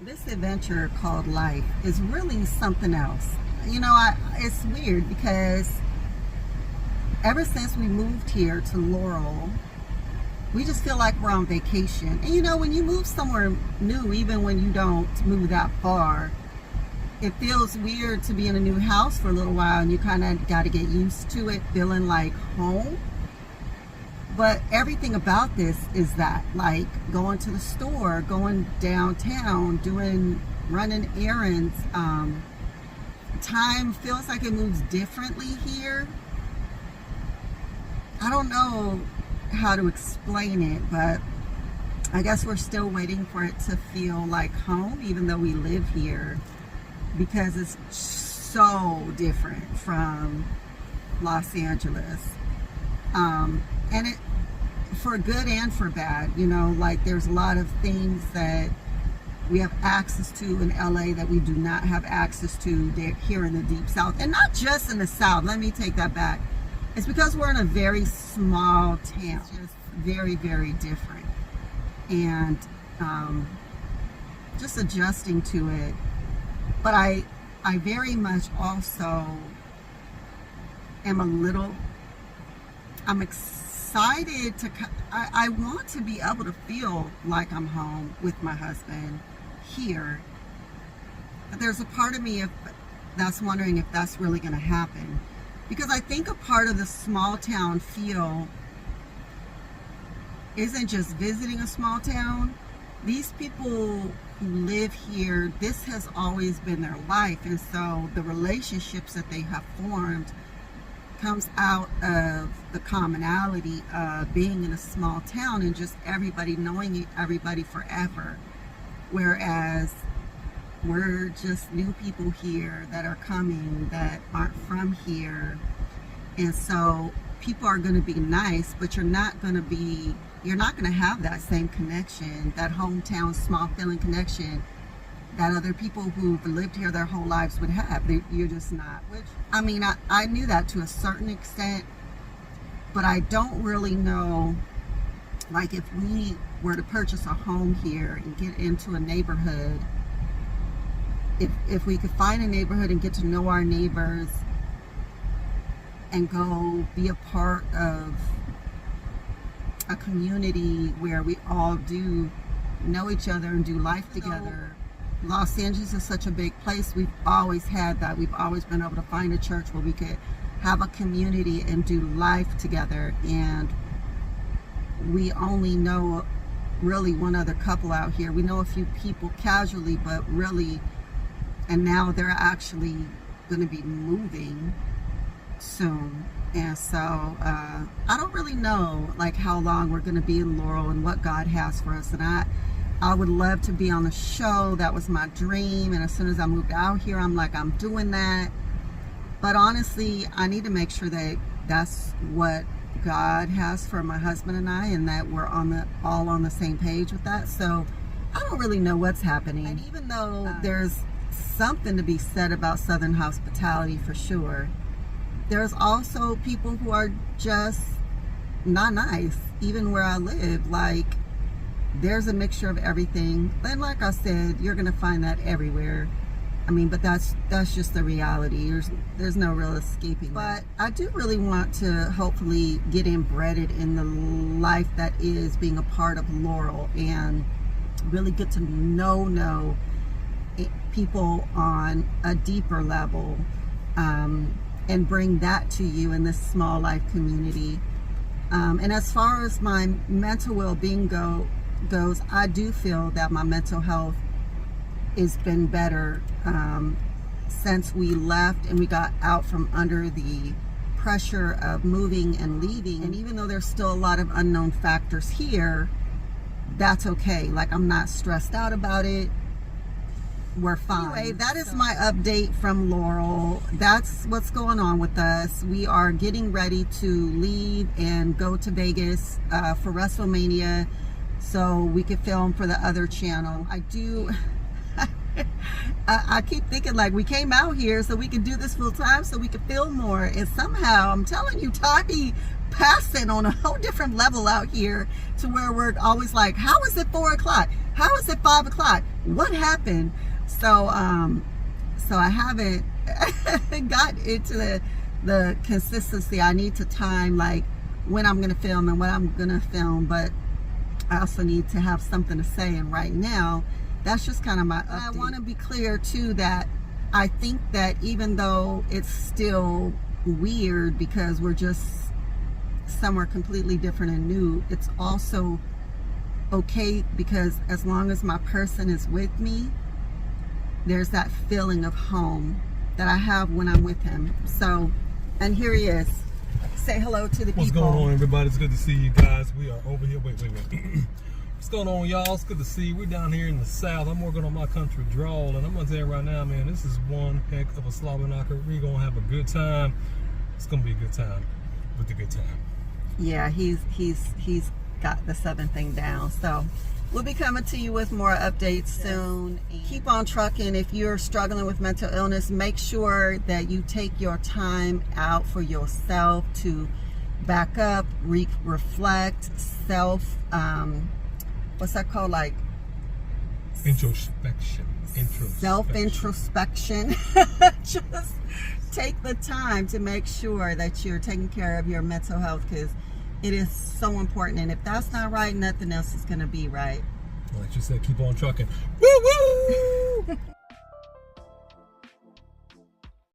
This adventure called life is really something else. It's weird because ever since we moved here to Laurel, we just feel like we're on vacation. And when you move somewhere new, even when you don't move that far, it feels weird to be in a new house for a little while, and you kind of got to get used to it feeling like home. But everything about this is that, like going to the store, going downtown, running errands. Time feels like it moves differently here. I don't know how to explain it, but I guess we're still waiting for it to feel like home, even though we live here, because it's so different from Los Angeles. And it, for good and for bad, like there's a lot of things that we have access to in LA that we do not have access to here in the deep South. And not just in the South, let me take that back. It's because we're in a very small town. It's just very, very different. And just adjusting to it. But I very much also I'm excited I want to be able to feel like I'm home with my husband here. But there's a part of me that's wondering if that's really going to happen. Because I think a part of the small town feel isn't just visiting a small town. These people who live here, this has always been their life. And so the relationships that they have formed comes out of the commonality of being in a small town and just everybody knowing everybody forever. Whereas we're just new people here that are coming that aren't from here. And so people are going to be nice, but you're not going to have that same connection, that hometown small feeling connection that other people who've lived here their whole lives would have. You're just not. I knew that to a certain extent, but I don't really know, like if we were to purchase a home here and get into a neighborhood, if we could find a neighborhood and get to know our neighbors and go be a part of a community where we all do know each other and do life together. Los Angeles is such a big place. We've always had that. We've always been able to find a church where we could have a community and do life together. And we only know really one other couple out here. We know a few people casually, but really, and now they're actually going to be moving soon. And so I don't really know like how long we're going to be in Laurel and what God has for us. And I would love to be on the show. That was my dream. And as soon as I moved out here, I'm doing that. But honestly, I need to make sure that that's what God has for my husband and I, and that we're all on the same page with that. So I don't really know what's happening. And even though there's something to be said about Southern hospitality for sure, there's also people who are just not nice, even where I live. Like, there's a mixture of everything. And like I said, you're going to find that everywhere. But that's just the reality. There's no real escaping. But I do really want to hopefully get embedded in the life that is being a part of Laurel and really get to know people on a deeper level, and bring that to you in this small life community. And as far as my mental well-being goes, I do feel that my mental health has been better since we left and we got out from under the pressure of moving and leaving. And even though there's still a lot of unknown factors here, that's okay. Like, I'm not stressed out about it. We're fine. Anyway, that is my update from Laurel. That's what's going on with us. We are getting ready to leave and go to Vegas for WrestleMania so we could film for the other channel. I keep thinking like we came out here so we could do this full time so we could film more, and somehow I'm telling you, time be passing on a whole different level out here to where we're always like, how is it 4 o'clock? How is it 5 o'clock? what happened? So so I haven't got into the consistency. I need to time like when I'm gonna film and what I'm gonna film, but I also need to have something to say. And right now, that's just kind of my update. I want to be clear too that I think that even though it's still weird because we're just somewhere completely different and new, it's also okay because as long as my person is with me, there's that feeling of home that I have when I'm with him. So, and here he is. Say hello to the people. What's going on, everybody? It's good to see you guys. We are over here. Wait. What's going on, y'all? It's good to see you. We're down here in the South. I'm working on my country drawl, and I'm gonna tell you right now, man, this is one heck of a slobber knocker. We're gonna have a good time. It's gonna be a good time with the good time. Yeah, he's got the Southern thing down. So we'll be coming to you with more updates soon. Keep on trucking. If you're struggling with mental illness, make sure that you take your time out for yourself to back up, reflect, what's that called? Like Introspection. Self-introspection. Just take the time to make sure that you're taking care of your mental health because it is so important. And if that's not right, nothing else is going to be right. Like you said, keep on trucking. Woo woo!